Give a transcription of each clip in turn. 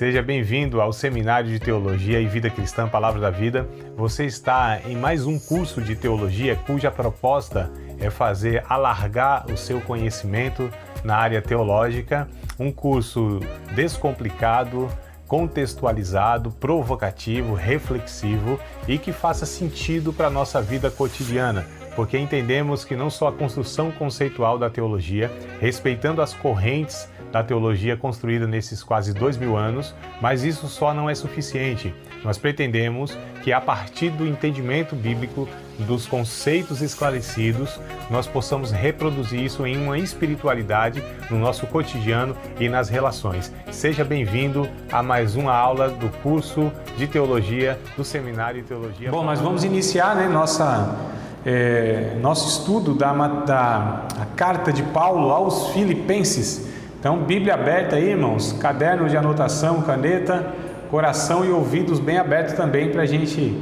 Seja bem-vindo ao Seminário de Teologia e Vida Cristã Palavra da Vida. Você está em mais um curso de teologia cuja proposta é fazer alargar o seu conhecimento na área teológica, um curso descomplicado, contextualizado, provocativo, reflexivo e que faça sentido para a nossa vida cotidiana, porque entendemos que não só a construção conceitual da teologia, respeitando as correntes da teologia construída nesses quase 2000 anos, mas isso só não é suficiente. Nós pretendemos que a partir do entendimento bíblico, dos conceitos esclarecidos, nós possamos reproduzir isso em uma espiritualidade no nosso cotidiano e nas relações. Seja bem-vindo a mais uma aula do curso de teologia do Seminário de Teologia. Bom, nós vamos iniciar, nosso estudo da carta de Paulo aos Filipenses. Então, Bíblia aberta aí, irmãos, caderno de anotação, caneta, coração e ouvidos bem abertos também para a gente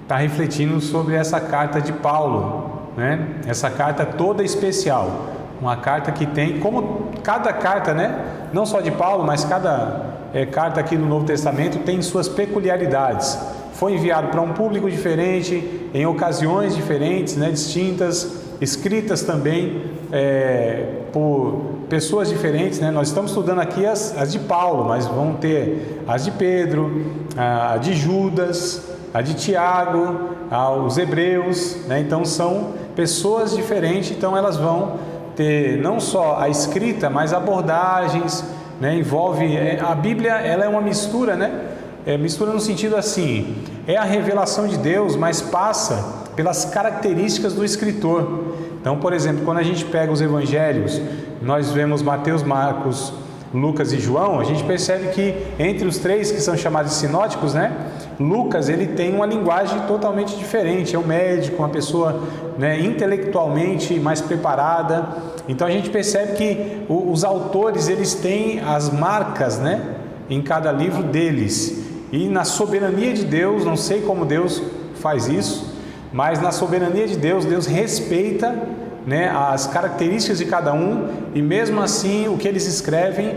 estar refletindo sobre essa carta de Paulo, né? Essa carta toda especial, uma carta que tem, como cada carta, né? Não só de Paulo, mas cada carta aqui no Novo Testamento tem suas peculiaridades. Foi enviado para um público diferente, em ocasiões diferentes, né? Distintas, escritas também por pessoas diferentes, né? Nós estamos estudando aqui as de Paulo, mas vão ter as de Pedro, a de Judas, a de Tiago, os hebreus, né? Então são pessoas diferentes, então elas vão ter não só a escrita, mas abordagens, né? Envolve a Bíblia, ela é uma mistura, né? Mistura no sentido assim, é a revelação de Deus, mas passa pelas características do escritor. Então, por exemplo, quando a gente pega os evangelhos, nós vemos Mateus, Marcos, Lucas e João, a gente percebe que entre os três que são chamados sinóticos, né, Lucas ele tem uma linguagem totalmente diferente, é um médico, uma pessoa, né, intelectualmente mais preparada. Então a gente percebe que os autores eles têm as marcas, né, em cada livro deles, e na soberania de Deus, não sei como Deus faz isso, mas na soberania de Deus, Deus respeita, né, as características de cada um, e mesmo assim o que eles escrevem,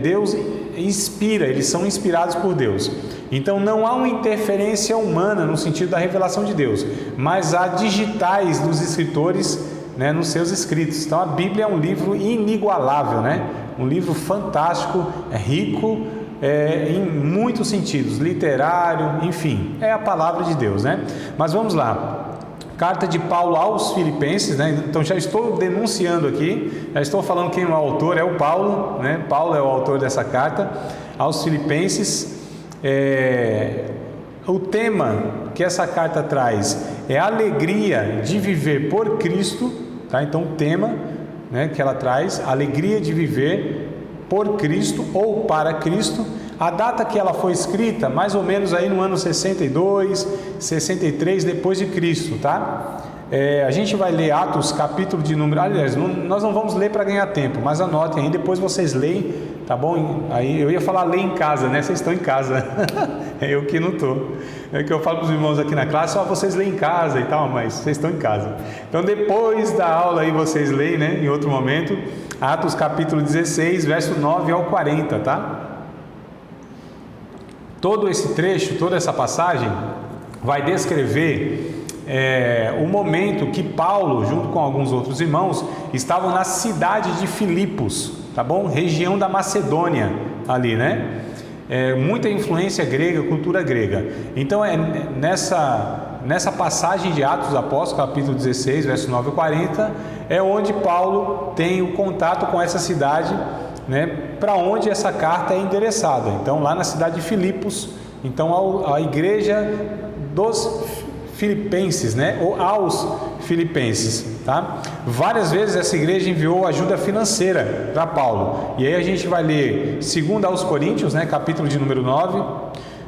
Deus inspira, eles são inspirados por Deus. Então não há uma interferência humana no sentido da revelação de Deus, mas há digitais dos escritores, né, nos seus escritos. Então a Bíblia é um livro inigualável, né? Um livro fantástico, rico, em muitos sentidos, literário, enfim, é a palavra de Deus, né? Mas vamos lá, carta de Paulo aos Filipenses, né? Então já estou denunciando aqui, já estou falando quem é o autor, é o Paulo, né? Paulo é o autor dessa carta aos Filipenses. O tema que essa carta traz é a alegria de viver por Cristo, tá? Então o tema, né, que ela traz, alegria de viver por Cristo ou para Cristo. A data que ela foi escrita, mais ou menos aí no ano 62, 63 depois de Cristo, tá? A gente vai ler Atos, capítulo de número... Aliás, nós não vamos ler para ganhar tempo, mas anotem aí, depois vocês leem, tá bom? Aí eu ia falar ler em casa, né? Vocês estão em casa, eu que não estou. É que eu falo para os irmãos aqui na classe, vocês leem em casa e tal, mas vocês estão em casa. Então depois da aula aí vocês leem, né? Em outro momento, Atos capítulo 16, verso 9 ao 40, tá? Todo esse trecho, toda essa passagem vai descrever o momento que Paulo, junto com alguns outros irmãos, estavam na cidade de Filipos, tá bom? Região da Macedônia, ali, né? Muita influência grega, cultura grega. Então nessa passagem de Atos dos Apóstolos, capítulo 16, verso 9 ao 40, é onde Paulo tem o contato com essa cidade, né, para onde essa carta é endereçada. Então lá na cidade de Filipos, então a igreja dos Filipenses, né, ou aos Filipenses, tá? Várias vezes essa igreja enviou ajuda financeira para Paulo. E aí a gente vai ler 2 aos Coríntios, né, capítulo de número 9,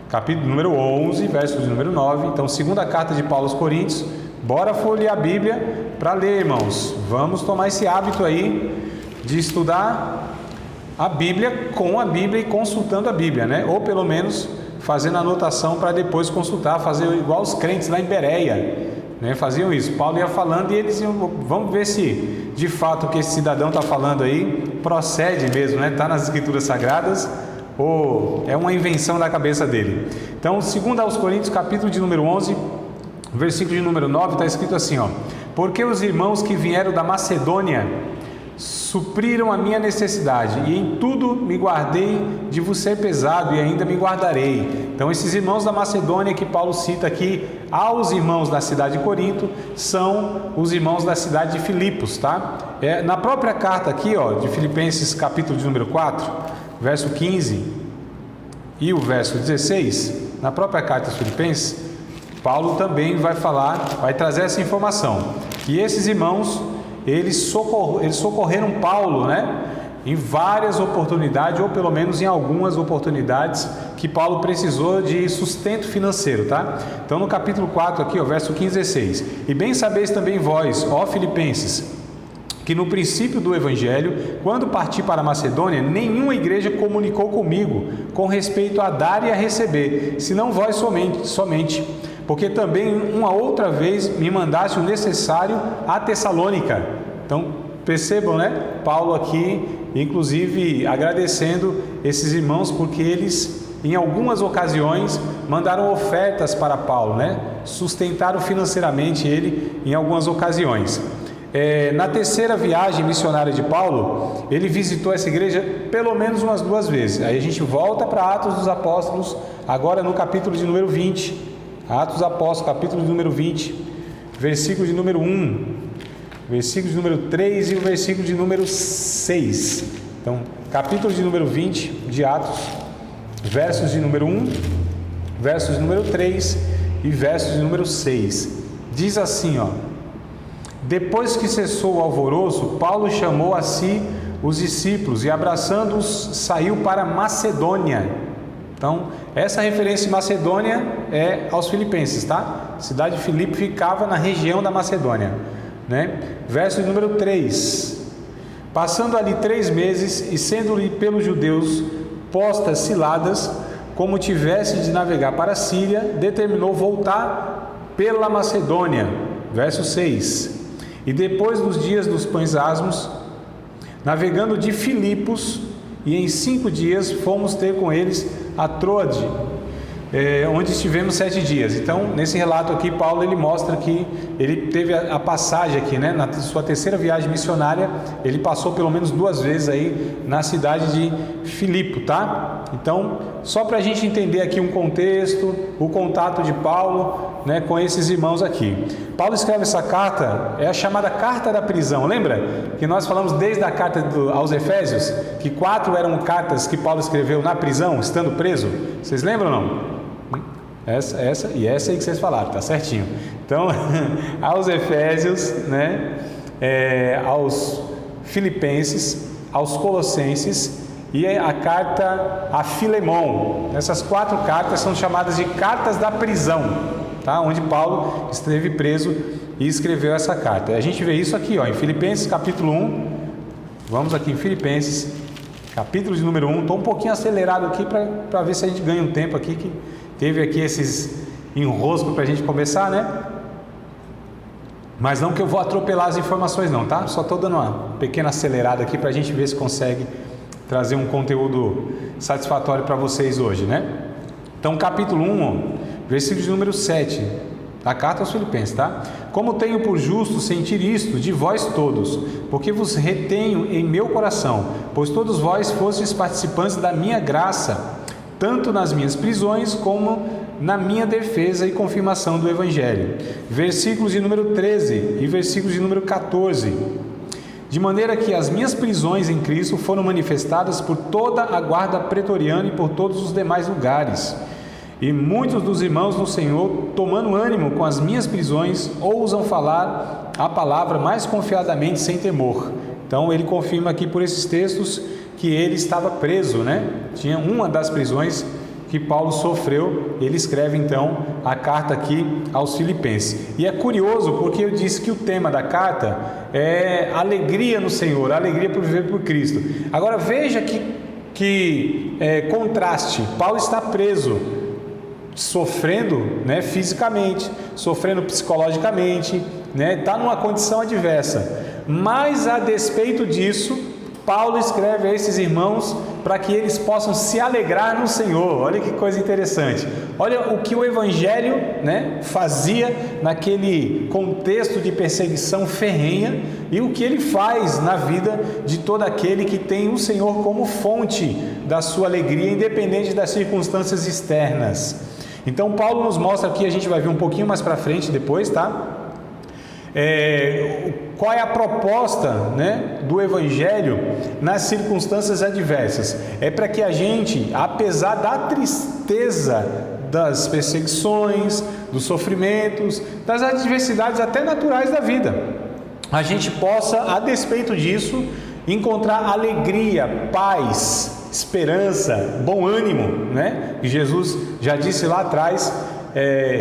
capítulo número 11, verso de número 9. Então, segunda carta de Paulo aos Coríntios. Bora folhear a Bíblia para ler, irmãos. Vamos tomar esse hábito aí de estudar a Bíblia com a Bíblia e consultando a Bíblia, né? Ou pelo menos fazendo anotação para depois consultar, fazer igual os crentes lá em Bereia, né? Faziam isso. Paulo ia falando e eles iam, vamos ver se de fato o que esse cidadão está falando aí procede mesmo, né? Está nas Escrituras Sagradas ou é uma invenção da cabeça dele? Então, segundo aos Coríntios, capítulo de número 11, versículo de número 9, está escrito assim, ó: porque os irmãos que vieram da Macedônia supriram a minha necessidade, e em tudo me guardei de vos ser pesado, e ainda me guardarei. Então, esses irmãos da Macedônia que Paulo cita aqui aos irmãos da cidade de Corinto, são os irmãos da cidade de Filipos, tá? Na própria carta aqui, ó, de Filipenses, capítulo de número 4, verso 15 e o verso 16, na própria carta aos Filipenses, Paulo também vai falar, vai trazer essa informação. E esses irmãos, eles socorreram Paulo, né? Em várias oportunidades, ou pelo menos em algumas oportunidades que Paulo precisou de sustento financeiro, tá? Então no capítulo 4 aqui, ó, verso 15 e 16: e bem sabeis também vós, ó Filipenses, que no princípio do Evangelho, quando parti para a Macedônia, nenhuma igreja comunicou comigo com respeito a dar e a receber, senão vós somente, porque também uma outra vez me mandaste o necessário a Tessalônica. Então percebam, né? Paulo aqui, inclusive, agradecendo esses irmãos, porque eles, em algumas ocasiões, mandaram ofertas para Paulo, né? Sustentaram financeiramente ele em algumas ocasiões. Na terceira viagem missionária de Paulo, ele visitou essa igreja pelo menos umas 2 vezes. Aí a gente volta para Atos dos Apóstolos, agora no capítulo de número 20. Atos dos Apóstolos, capítulo de número 20, versículo de número 1, versículo de número 3 e o versículo de número 6. Então, capítulo de número 20 de Atos, versos de número 1, versos de número 3 e versos de número 6. Diz assim, ó: depois que cessou o alvoroço, Paulo chamou a si os discípulos e, abraçando-os, saiu para Macedônia. Então, essa referência de Macedônia é aos Filipenses, tá? A cidade de Filipe ficava na região da Macedônia, né? Verso número 3: passando ali 3 meses, e sendo-lhe pelos judeus postas ciladas, como tivesse de navegar para a Síria, determinou voltar pela Macedônia. Verso 6: e depois dos dias dos pães asmos, navegando de Filipos, e em 5 dias fomos ter com eles a Troade, onde estivemos 7 dias. Então, nesse relato aqui, Paulo ele mostra que ele teve a passagem aqui, né? Na sua terceira viagem missionária, ele passou pelo menos 2 vezes aí na cidade de Filipo, tá? Então, só para a gente entender aqui um contexto, o contato de Paulo, né, com esses irmãos aqui. Paulo escreve essa carta, é a chamada carta da prisão. Lembra que nós falamos desde a carta aos Efésios que 4 eram cartas que Paulo escreveu na prisão, estando preso? Vocês lembram ou não? Essa aí que vocês falaram, tá certinho. Então, aos Efésios, né, aos Filipenses, aos Colossenses e a carta a Filemão. Essas 4 cartas são chamadas de cartas da prisão, tá? Onde Paulo esteve preso e escreveu essa carta. A gente vê isso aqui, ó, em Filipenses capítulo 1. Vamos aqui em Filipenses capítulo de número 1. Estou um pouquinho acelerado aqui para ver se a gente ganha um tempo aqui, que teve aqui esses enroscos para a gente começar, né? Mas não que eu vou atropelar as informações não, tá? Só estou dando uma pequena acelerada aqui para a gente ver se consegue trazer um conteúdo satisfatório para vocês hoje, né? Então, capítulo 1, versículo de número 7, da carta aos Filipenses, tá? Como tenho por justo sentir isto de vós todos, porque vos retenho em meu coração, pois todos vós fostes participantes da minha graça, tanto nas minhas prisões como na minha defesa e confirmação do Evangelho. Versículos de número 13 e versículos de número 14. De maneira que as minhas prisões em Cristo foram manifestadas por toda a guarda pretoriana e por todos os demais lugares. E muitos dos irmãos no Senhor, tomando ânimo com as minhas prisões, ousam falar a palavra mais confiadamente, sem temor. Então ele confirma aqui por esses textos que ele estava preso, né? Tinha uma das prisões que Paulo sofreu. Ele escreve então a carta aqui aos Filipenses. E é curioso porque eu disse que o tema da carta é alegria no Senhor, alegria por viver por Cristo. Agora veja que contraste. Paulo está preso, sofrendo, né, fisicamente, sofrendo psicologicamente, né, está numa condição adversa. Mas a despeito disso, Paulo escreve a esses irmãos para que eles possam se alegrar no Senhor. Olha que coisa interessante. Olha o que o Evangelho, né, fazia naquele contexto de perseguição ferrenha e o que ele faz na vida de todo aquele que tem o Senhor como fonte da sua alegria, independente das circunstâncias externas. Então Paulo nos mostra aqui, a gente vai ver um pouquinho mais para frente depois, tá? Qual é a proposta, né, do Evangelho nas circunstâncias adversas? É para que a gente, apesar da tristeza das perseguições, dos sofrimentos, das adversidades até naturais da vida, a gente possa, a despeito disso, encontrar alegria, paz, esperança, bom ânimo, né? Que Jesus já disse lá atrás,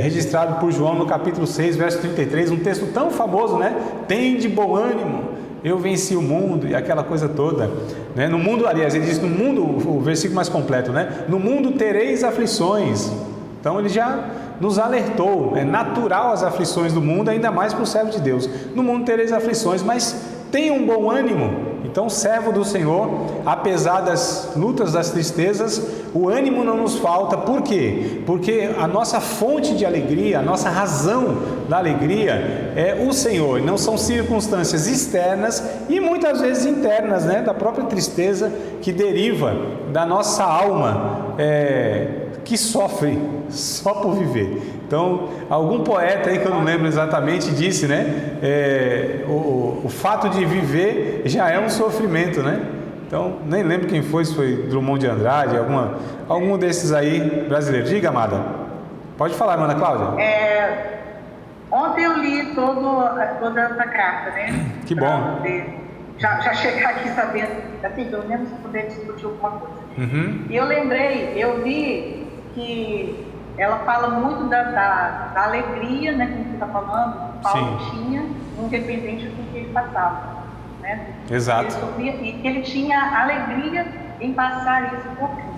registrado por João no capítulo 6, verso 33, um texto tão famoso, né? Tende bom ânimo, eu venci o mundo, e aquela coisa toda, né? No mundo, aliás, ele diz no mundo, o versículo mais completo, né? No mundo tereis aflições. Então ele já nos alertou, é natural as aflições do mundo, ainda mais para o servo de Deus. No mundo tereis aflições, mas tenha um bom ânimo. Então, servo do Senhor, apesar das lutas, das tristezas, o ânimo não nos falta. Por quê? Porque a nossa fonte de alegria, a nossa razão da alegria é o Senhor, não são circunstâncias externas e muitas vezes internas, né? Da própria tristeza que deriva da nossa alma, que sofre só por viver. Então, algum poeta aí que eu não lembro exatamente disse, né? O fato de viver já é um sofrimento, né? Então, nem lembro quem foi, se foi Drummond de Andrade, algum desses aí brasileiros. Diga, amada. Pode falar, Ana Cláudia. Ontem eu li toda essa carta, né? Que bom. Já chegar aqui sabendo, assim, pelo menos poder discutir alguma coisa. Uhum. E eu vi que ela fala muito da alegria, né, como você está falando, Paulo tinha, independente do que ele passava, né? Exato. Ele sofria, e que ele tinha alegria em passar isso por Cristo.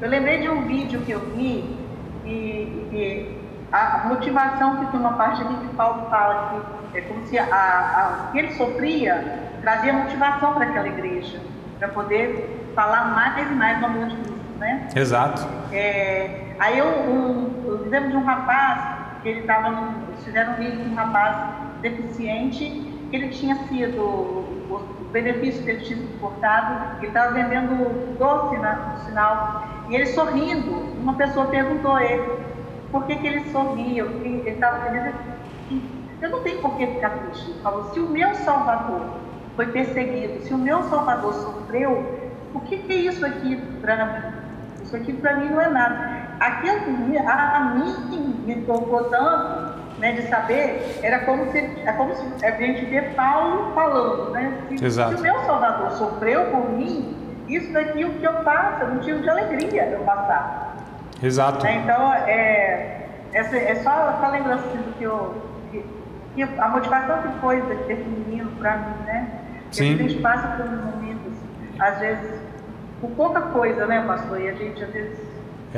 Eu lembrei de um vídeo que eu vi, e a motivação que tem uma parte ali que Paulo fala que é como se o que ele sofria trazia motivação para aquela igreja, para poder falar mais e mais do amor de Cristo, né? Exato. Aí eu lembro de um rapaz, que eles fizeram um vídeo de um rapaz deficiente, que ele tinha sido, o benefício que ele tinha suportado, ele estava vendendo doce no sinal, e ele sorrindo, uma pessoa perguntou a ele por que ele sorria, ele estava dizendo assim, eu não tenho por que ficar triste. Ele falou, se o meu Salvador foi perseguido, se o meu Salvador sofreu, o que é isso aqui para mim? Isso aqui para mim não é nada. Aquilo que a mim me tocou tanto, né, de saber, é como se a gente vê Paulo falando, né? Se o meu Salvador sofreu por mim, isso daqui é o que eu faço, é motivo de alegria eu passar. Exato. Então, é só lembrança que a motivação que foi desse menino para mim, né? Sim. A gente passa por momentos, às vezes, por pouca coisa, né, pastor? E a gente, às vezes,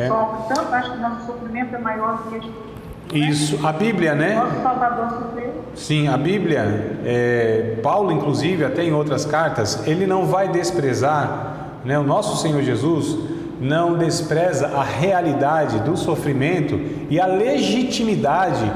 sofre tanto, acho que o nosso sofrimento é maior do que a gente... Isso, a Bíblia, né? Nosso Salvador sofreu. Sim, a Bíblia, Paulo, inclusive, até em outras cartas, ele não vai desprezar, né? O nosso Senhor Jesus não despreza a realidade do sofrimento e a legitimidade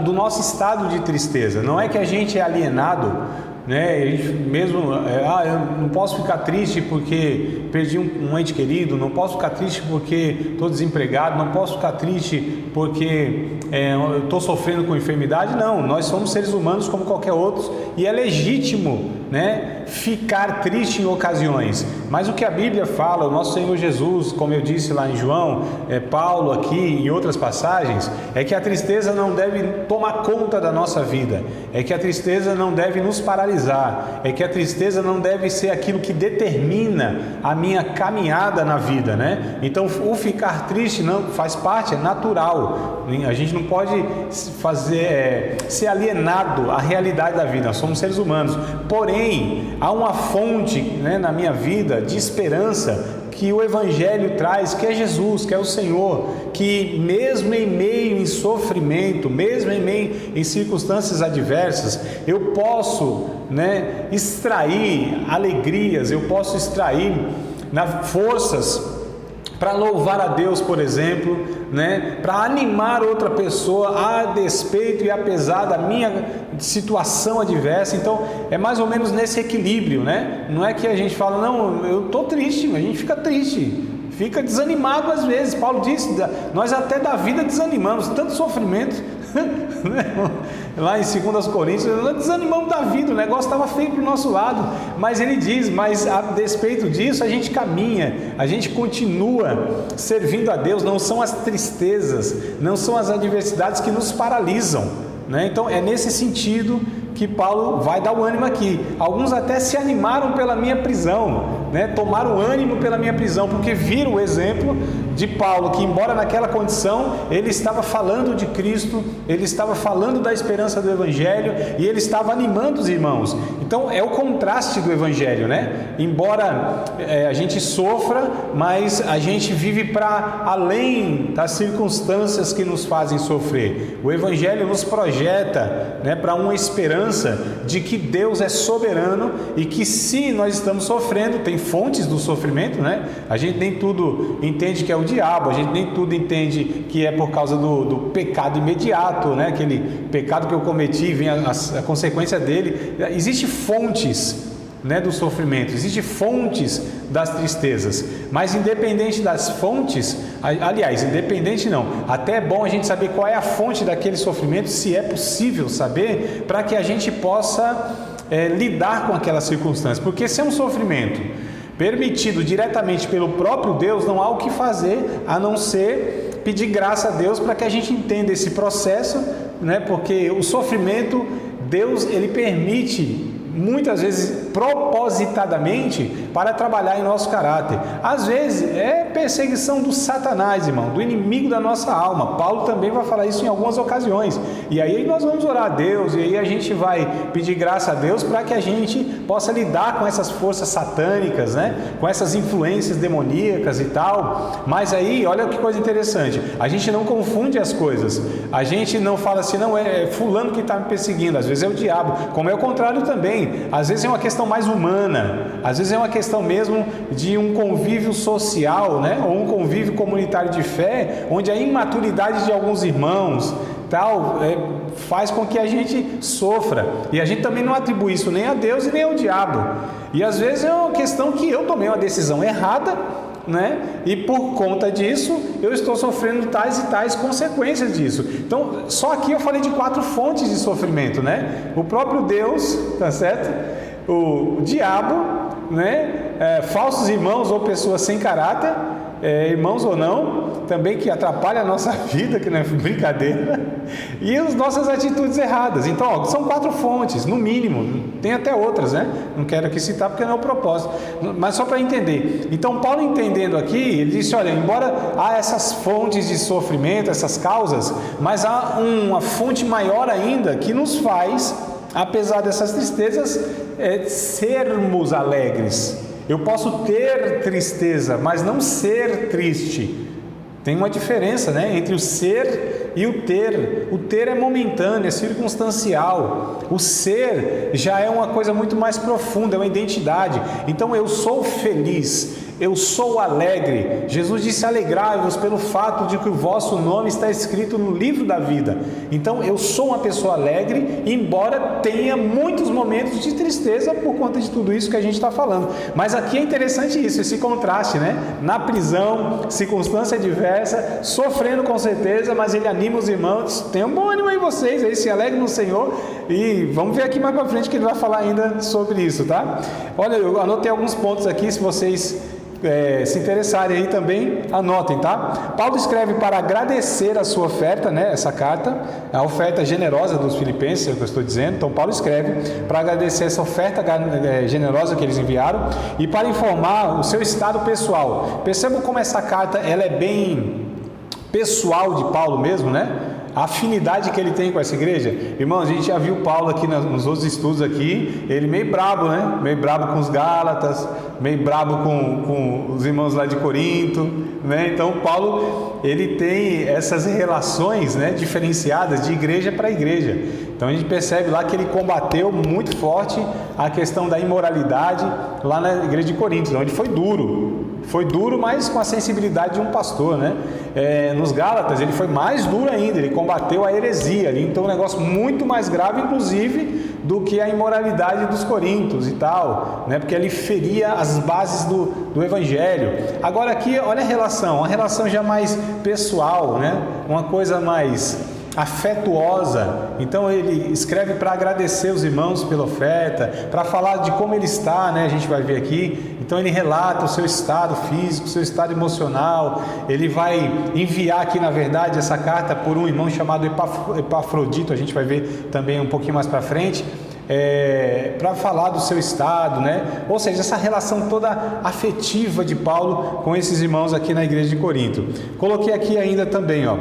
do nosso estado de tristeza. Não é que a gente é alienado, né? A gente mesmo, eu não posso ficar triste porque perdi um ente querido, não posso ficar triste porque estou desempregado, não posso ficar triste porque eu estou sofrendo com enfermidade. Não, nós somos seres humanos como qualquer outro e é legítimo, né, ficar triste em ocasiões, mas o que a Bíblia fala, o nosso Senhor Jesus, como eu disse lá em João, Paulo aqui em outras passagens, é que a tristeza não deve tomar conta da nossa vida, é que a tristeza não deve nos paralisar, é que a tristeza não deve ser aquilo que determina a minha caminhada na vida, né? Então o ficar triste não faz parte, é natural, a gente não pode ser alienado à realidade da vida, nós somos seres humanos, porém há uma fonte, né, na minha vida de esperança que o Evangelho traz, que é Jesus, que é o Senhor, que mesmo em meio em sofrimento, mesmo em meio em circunstâncias adversas, eu posso, né, extrair alegrias, eu posso extrair forças para louvar a Deus, por exemplo, né, para animar outra pessoa a despeito e apesar da minha situação adversa. Então é mais ou menos nesse equilíbrio, né? Não é que a gente fala, não, eu estou triste, a gente fica triste, fica desanimado às vezes. Paulo disse, nós até da vida desanimamos, tanto sofrimento, né? Lá em 2 Coríntios, nós desanimamos da vida, o negócio estava feio para o nosso lado, mas ele diz, mas a despeito disso a gente caminha, a gente continua servindo a Deus. Não são as tristezas, não são as adversidades que nos paralisam, né? Então é nesse sentido que Paulo vai dar o ânimo aqui. Alguns até se animaram pela minha prisão, né? Tomaram ânimo pela minha prisão, porque viram o exemplo de Paulo, que embora naquela condição, ele estava falando de Cristo, ele estava falando da esperança do Evangelho, e ele estava animando os irmãos. Então é o contraste do Evangelho, né? Embora a gente sofra, mas a gente vive para além das circunstâncias que nos fazem sofrer. O Evangelho nos projeta, né, para uma esperança de que Deus é soberano e que se nós estamos sofrendo, tem fontes do sofrimento, né? A gente nem tudo entende que é o diabo, a gente nem tudo entende que é por causa do pecado imediato, né? Aquele pecado que eu cometi, vem a consequência dele. Existem fontes, né, do sofrimento, existem fontes das tristezas, mas independente das fontes, aliás, independente não, até é bom a gente saber qual é a fonte daquele sofrimento, se é possível saber, para que a gente possa lidar com aquela circunstância, porque se é um sofrimento permitido diretamente pelo próprio Deus, não há o que fazer a não ser pedir graça a Deus para que a gente entenda esse processo, né? Porque o sofrimento, Deus, ele permite muitas vezes propositadamente para trabalhar em nosso caráter. Às vezes é perseguição do Satanás, irmão, do inimigo da nossa alma. Paulo também vai falar isso em algumas ocasiões. E aí nós vamos orar a Deus, e aí a gente vai pedir graça a Deus para que a gente possa lidar com essas forças satânicas, né? Com essas influências demoníacas e tal. Mas aí, olha que coisa interessante, a gente não confunde as coisas. A gente não fala assim, não, é fulano que está me perseguindo, às vezes é o diabo, como é o contrário também. Às vezes é uma questão mais humana, às vezes é uma questão mesmo de um convívio social, né? Ou um convívio comunitário de fé, onde a imaturidade de alguns irmãos tal faz com que a gente sofra, e a gente também não atribui isso nem a Deus e nem ao diabo. E às vezes é uma questão que eu tomei uma decisão errada, né? E por conta disso eu estou sofrendo tais e tais consequências disso. Então, só aqui eu falei de 4 fontes de sofrimento, né? O próprio Deus, tá certo? O diabo, né? Falsos irmãos ou pessoas sem caráter, irmãos ou não, também que atrapalha a nossa vida, que não é brincadeira, e as nossas atitudes erradas. Então, ó, são 4 fontes, no mínimo, tem até outras, né? Não quero aqui citar porque não é o propósito, mas só para entender. Então, Paulo entendendo aqui, ele disse, olha, embora há essas fontes de sofrimento, essas causas, mas há uma fonte maior ainda que nos faz, apesar dessas tristezas, sermos alegres. Eu posso ter tristeza, mas não ser triste. Tem uma diferença, né, entre o ser e o ter. O ter é momentâneo, é circunstancial. O ser já é uma coisa muito mais profunda, é uma identidade. Então eu sou feliz, eu sou alegre. Jesus disse, alegrai-vos pelo fato de que o vosso nome está escrito no livro da vida. Então eu sou uma pessoa alegre, embora tenha muitos momentos de tristeza por conta de tudo isso que a gente está falando. Mas aqui é interessante isso, esse contraste, né? Na prisão, circunstância adversa, sofrendo com certeza, mas ele anima os irmãos, tenham bom ânimo aí vocês, aí se alegrem no Senhor. E vamos ver aqui mais para frente que ele vai falar ainda sobre isso, tá? Olha, eu anotei alguns pontos aqui, se vocês se interessarem aí também, anotem, tá? Paulo escreve para agradecer a sua oferta, né? Essa carta, a oferta generosa dos filipenses, é o que eu estou dizendo. Então Paulo escreve para agradecer essa oferta generosa que eles enviaram e para informar o seu estado pessoal. Percebam como essa carta ela é bem pessoal de Paulo mesmo, né? A afinidade que ele tem com essa igreja. Irmãos, a gente já viu Paulo aqui nos outros estudos aqui, ele meio brabo, né? Meio brabo com os Gálatas, meio brabo com os irmãos lá de Corinto, né? Então Paulo, ele tem essas relações, né, diferenciadas de igreja para igreja. Então a gente percebe lá que ele combateu muito forte a questão da imoralidade lá na igreja de Corinto, onde foi duro, mas com a sensibilidade de um pastor, né? Nos Gálatas ele foi mais duro ainda, ele combateu a heresia ali, então um negócio muito mais grave, inclusive, do que a imoralidade dos coríntios e tal, né? Porque ele feria as bases do evangelho. Agora aqui, olha a relação, uma relação já mais pessoal, né? Uma coisa mais afetuosa. Então ele escreve para agradecer os irmãos pela oferta, para falar de como ele está, né? A gente vai ver aqui. Então ele relata o seu estado físico, o seu estado emocional. Ele vai enviar aqui, na verdade, essa carta por um irmão chamado Epafrodito, a gente vai ver também um pouquinho mais para frente, para falar do seu estado, né? Ou seja, essa relação toda afetiva de Paulo com esses irmãos aqui na igreja de Corinto. Coloquei aqui ainda também, ó.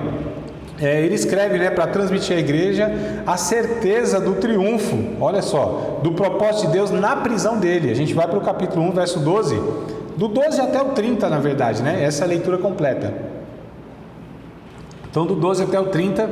Ele escreve, né, para transmitir à igreja a certeza do triunfo, olha só, do propósito de Deus na prisão dele. A gente vai para o capítulo 1, verso 12, do 12 até o 30, na verdade, né? Essa é a leitura completa. Então, do 12 até o 30,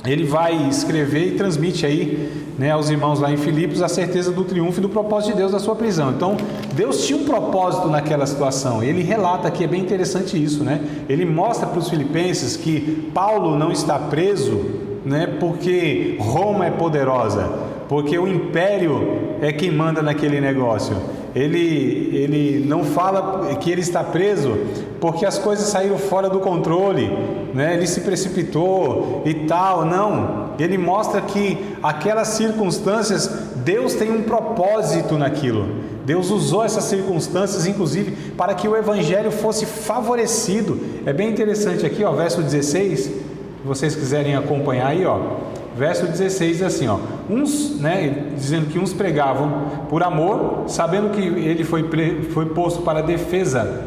ele vai escrever e transmite aí, né, aos irmãos lá em Filipos a certeza do triunfo e do propósito de Deus na sua prisão. Então, Deus tinha um propósito naquela situação. Ele relata aqui, é bem interessante isso, né? Ele mostra para os filipenses que Paulo não está preso, né, porque Roma é poderosa, porque o império é quem manda naquele negócio. Ele não fala que ele está preso porque as coisas saíram fora do controle, né? Ele se precipitou e tal, não. Ele mostra que aquelas circunstâncias, Deus tem um propósito naquilo. Deus usou essas circunstâncias, inclusive, para que o evangelho fosse favorecido. É bem interessante aqui, ó, verso 16, se vocês quiserem acompanhar aí, ó. Verso 16 diz assim, ó, uns, né, dizendo que uns pregavam por amor, sabendo que ele foi posto para a defesa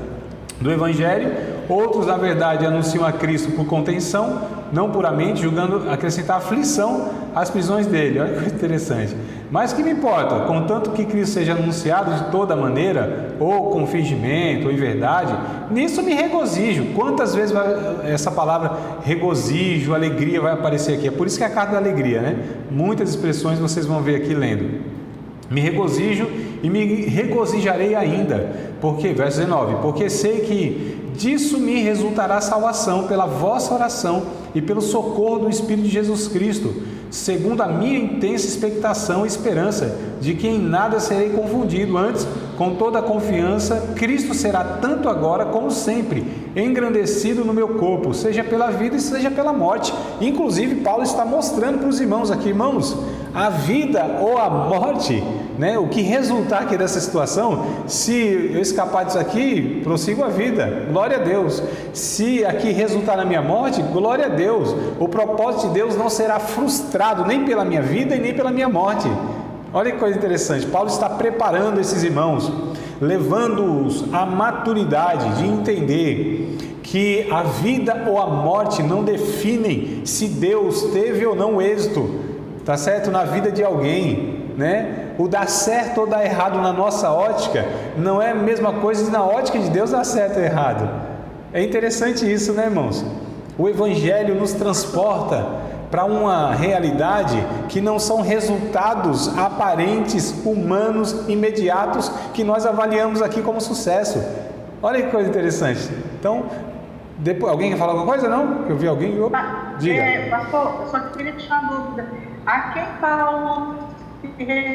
do evangelho, outros, na verdade, anunciam a Cristo por contenção, não puramente, julgando acrescentar aflição às prisões dele. Olha que coisa interessante. Mas que me importa, contanto que Cristo seja anunciado de toda maneira, ou com fingimento, ou em verdade, nisso me regozijo. Quantas vezes essa palavra regozijo, alegria vai aparecer aqui? É por isso que é a carta da alegria, né? Muitas expressões vocês vão ver aqui lendo. Me regozijo e me regozijarei ainda. Porque, verso 19, porque sei que disso me resultará salvação pela vossa oração e pelo socorro do Espírito de Jesus Cristo, segundo a minha intensa expectação e esperança de que em nada serei confundido, antes, com toda a confiança, Cristo será tanto agora como sempre engrandecido no meu corpo, seja pela vida e seja pela morte. Inclusive Paulo está mostrando para os irmãos aqui, irmãos, a vida ou a morte, né? O que resultar aqui dessa situação, se eu escapar disso aqui, prossigo a vida, glória a Deus. Se aqui resultar na minha morte, glória a Deus. O propósito de Deus não será frustrado nem pela minha vida e nem pela minha morte. Olha que coisa interessante, Paulo está preparando esses irmãos, levando-os à maturidade de entender que a vida ou a morte não definem se Deus teve ou não êxito, tá certo? Na vida de alguém, né? O dar certo ou dar errado na nossa ótica não é a mesma coisa que na ótica de Deus dar certo ou errado. É interessante isso, né, irmãos? O Evangelho nos transporta para uma realidade que não são resultados aparentes, humanos, imediatos, que nós avaliamos aqui como sucesso. Olha que coisa interessante. Então, depois, alguém quer falar alguma coisa? Não? Eu vi alguém? Diga. Pastor, eu só queria tirar uma dúvida. A quem Paulo se referia?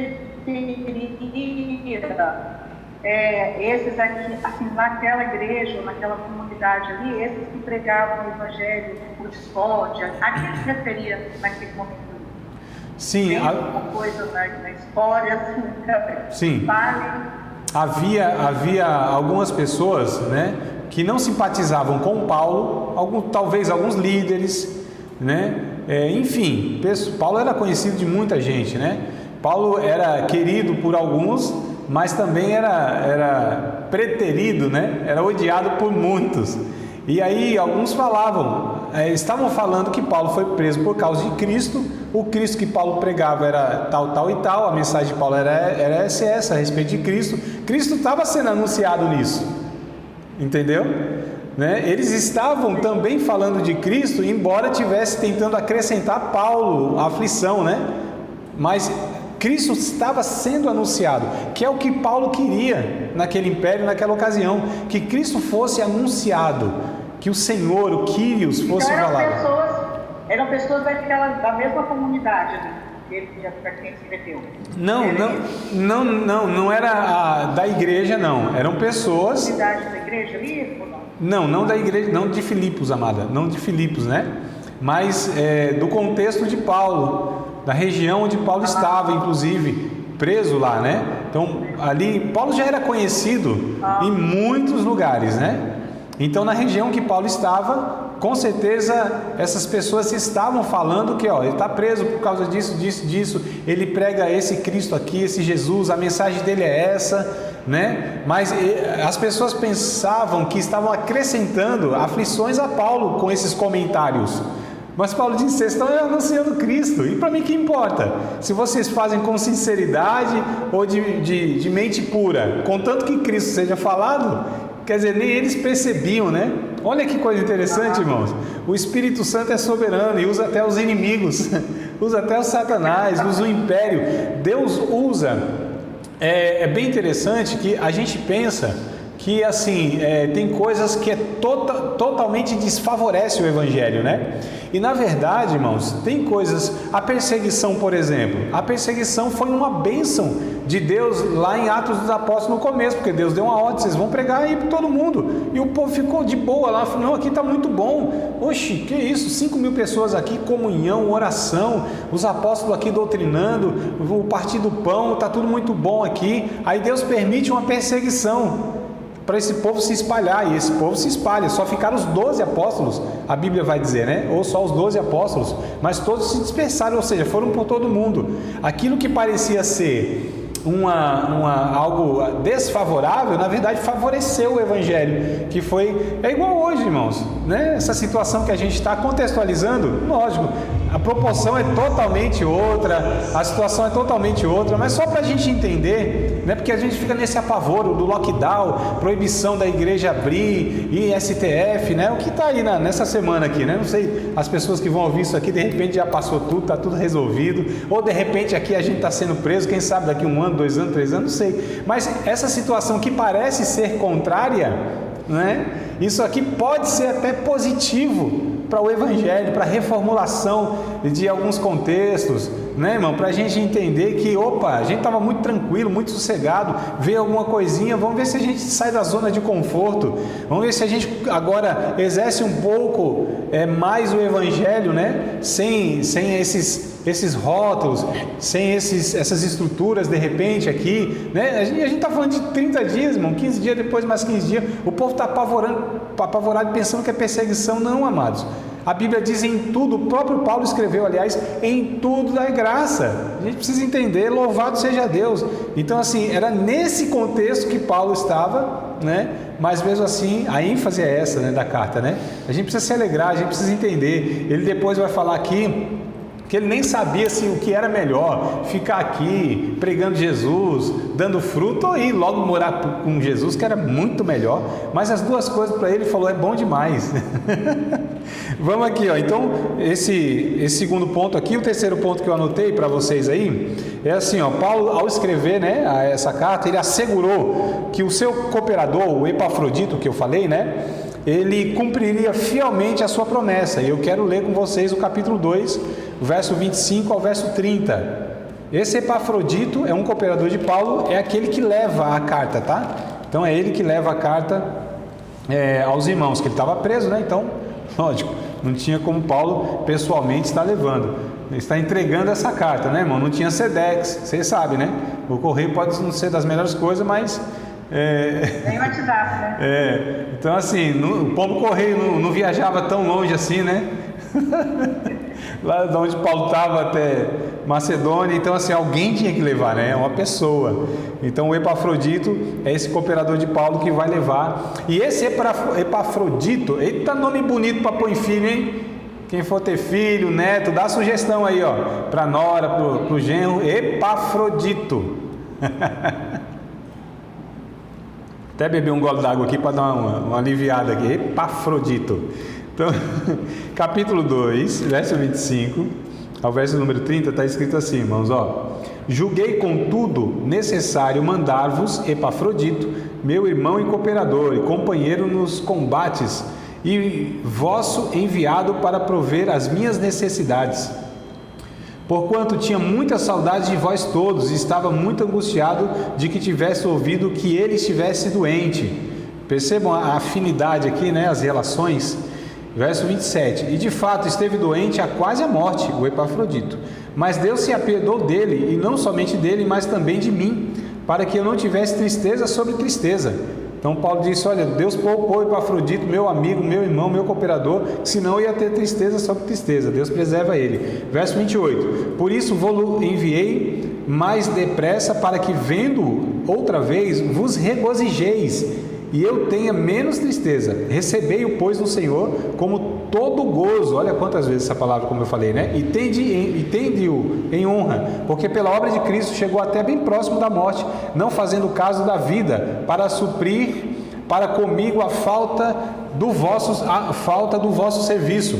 Esses aqui, assim, naquela igreja, naquela comunidade ali, esses que pregavam o evangelho, o discórdia, a quem se referia naquele momento? Sim. Tem alguma coisa na história, assim, sim. Vale? Havia algumas pessoas, né, que não simpatizavam com Paulo, talvez alguns líderes, né, enfim, Paulo era conhecido de muita gente, né? Paulo era querido por alguns, mas também era preterido, né? Era odiado por muitos. E aí alguns falavam, estavam falando que Paulo foi preso por causa de Cristo, o Cristo que Paulo pregava era tal, tal e tal, a mensagem de Paulo era essa a respeito de Cristo. Cristo estava sendo anunciado nisso, entendeu? Né? Eles estavam também falando de Cristo, embora tivesse tentando acrescentar Paulo a aflição, né? Mas Cristo estava sendo anunciado, que é o que Paulo queria naquele império, naquela ocasião, que Cristo fosse anunciado, que o Senhor, o Quírios, fosse então, falado. Eram pessoas da mesma comunidade, né? Para quem escreveu. Não era da igreja, não. Eram pessoas. Comunidade da igreja ali ou não? Não da igreja, não de Filipos, amada, não de Filipos, né? Mas do contexto de Paulo, da região onde Paulo estava, inclusive preso lá, né? Então ali Paulo já era conhecido em muitos lugares, né? Então na região que Paulo estava, com certeza essas pessoas estavam falando que ele está preso por causa disso, ele prega esse Cristo aqui, esse Jesus, a mensagem dele é essa, né? Mas as pessoas pensavam que estavam acrescentando aflições a Paulo com esses comentários. Mas Paulo disse: vocês estão anunciando Cristo, e para mim que importa? Se vocês fazem com sinceridade ou de mente pura, contanto que Cristo seja falado. Quer dizer, nem eles percebiam, né? Olha que coisa interessante, irmãos. O Espírito Santo é soberano e usa até os inimigos, usa até o Satanás, usa o império. Deus usa. É bem interessante que a gente pensa que assim tem coisas que totalmente desfavorece o Evangelho, né? E na verdade, irmãos, tem coisas. A perseguição, por exemplo, a perseguição foi uma bênção de Deus lá em Atos dos Apóstolos no começo, porque Deus deu uma ordem: vocês vão pregar aí para todo mundo, e o povo ficou de boa lá, falou: não, aqui está muito bom. Oxe, que isso, 5.000 pessoas aqui, comunhão, oração, os apóstolos aqui doutrinando, o partir do pão, está tudo muito bom aqui. Aí Deus permite uma perseguição para esse povo se espalhar, e esse povo se espalha. Só ficaram os 12 apóstolos, a Bíblia vai dizer, né? Ou só os 12 apóstolos, mas todos se dispersaram, ou seja, foram por todo mundo. Aquilo que parecia ser algo desfavorável, na verdade favoreceu o Evangelho, que é igual hoje, irmãos, né? Essa situação que a gente está contextualizando, lógico, a proporção é totalmente outra, a situação é totalmente outra, mas só para a gente entender, né? Porque a gente fica nesse apavoro do lockdown, proibição da igreja abrir, e STF, né? O que está aí nessa semana aqui, né? Não sei, as pessoas que vão ouvir isso aqui, de repente já passou tudo, está tudo resolvido, ou de repente aqui a gente está sendo preso, quem sabe daqui 1 ano, 2 anos, 3 anos, não sei. Mas essa situação que parece ser contrária, né? Isso aqui pode ser até positivo para o Evangelho, para a reformulação de alguns contextos, né, irmão? Para a gente entender que, a gente estava muito tranquilo, muito sossegado, vê alguma coisinha, vamos ver se a gente sai da zona de conforto, vamos ver se a gente agora exerce um pouco mais o Evangelho, né? Sem esses rótulos, sem essas estruturas de repente aqui, né? A gente está falando de 30 dias, irmão, 15 dias depois, mais 15 dias, o povo está apavorado pensando que é perseguição. Não, amados. A Bíblia diz em tudo, o próprio Paulo escreveu, aliás, em tudo dai graça. A gente precisa entender, louvado seja Deus. Então, assim, era nesse contexto que Paulo estava, né? Mas mesmo assim, a ênfase é essa, né, da carta, né? A gente precisa se alegrar, a gente precisa entender. Ele depois vai falar aqui que ele nem sabia o que era melhor, ficar aqui pregando Jesus, dando fruto, ou ir logo morar com Jesus, que era muito melhor. Mas as duas coisas para ele, falou, é bom demais. Vamos aqui, então esse segundo ponto aqui, o terceiro ponto que eu anotei para vocês aí, é assim, Paulo, ao escrever, né, essa carta, ele assegurou que o seu cooperador, o Epafrodito, que eu falei, né, ele cumpriria fielmente a sua promessa. E eu quero ler com vocês o capítulo 2, verso 25 ao verso 30. Esse Epafrodito é um cooperador de Paulo, é aquele que leva a carta, tá? Então é ele que leva a carta aos irmãos, que ele estava preso, né? Então, lógico, não tinha como Paulo pessoalmente estar levando. Ele está entregando essa carta, né, irmão? Não tinha Sedex, vocês sabem, né? O correio pode não ser das melhores coisas, mas... Nem WhatsApp, né? Então assim, o pombo correio não viajava tão longe assim, né? lá de onde Paulo estava até Macedônia. Então, assim, alguém tinha que levar, né? Uma pessoa. Então, o Epafrodito é esse cooperador de Paulo que vai levar. E esse Epafrodito, eita, nome bonito para pôr em filho, hein? Quem for ter filho, neto, dá sugestão aí, ó, para nora, pro genro, Epafrodito. Até beber um gole d'água aqui para dar uma aliviada aqui. Epafrodito. Então, capítulo 2, verso 25 ao verso número 30, está escrito assim, irmãos, ó. Julguei, contudo, necessário mandar-vos Epafrodito, meu irmão e cooperador, e companheiro nos combates, e vosso enviado para prover as minhas necessidades. Porquanto tinha muita saudade de vós todos, e estava muito angustiado de que tivesse ouvido que ele estivesse doente. Percebam a afinidade aqui, né? As relações. Verso 27. E de fato esteve doente a quase a morte, o Epafrodito. Mas Deus se apiedou dele, e não somente dele, mas também de mim, para que eu não tivesse tristeza sobre tristeza. Então Paulo disse, olha, Deus poupou Epafrodito, meu amigo, meu irmão, meu cooperador, senão eu ia ter tristeza sobre tristeza. Deus preserva ele. Verso 28. Por isso vou-lo enviei mais depressa, para que vendo outra vez vos regozijeis, e eu tenha menos tristeza. Recebei-o, pois, no Senhor como todo gozo. Olha quantas vezes essa palavra, como eu falei, né? E tende-o em honra, porque pela obra de Cristo chegou até bem próximo da morte, não fazendo caso da vida, para suprir para comigo a falta do vosso serviço.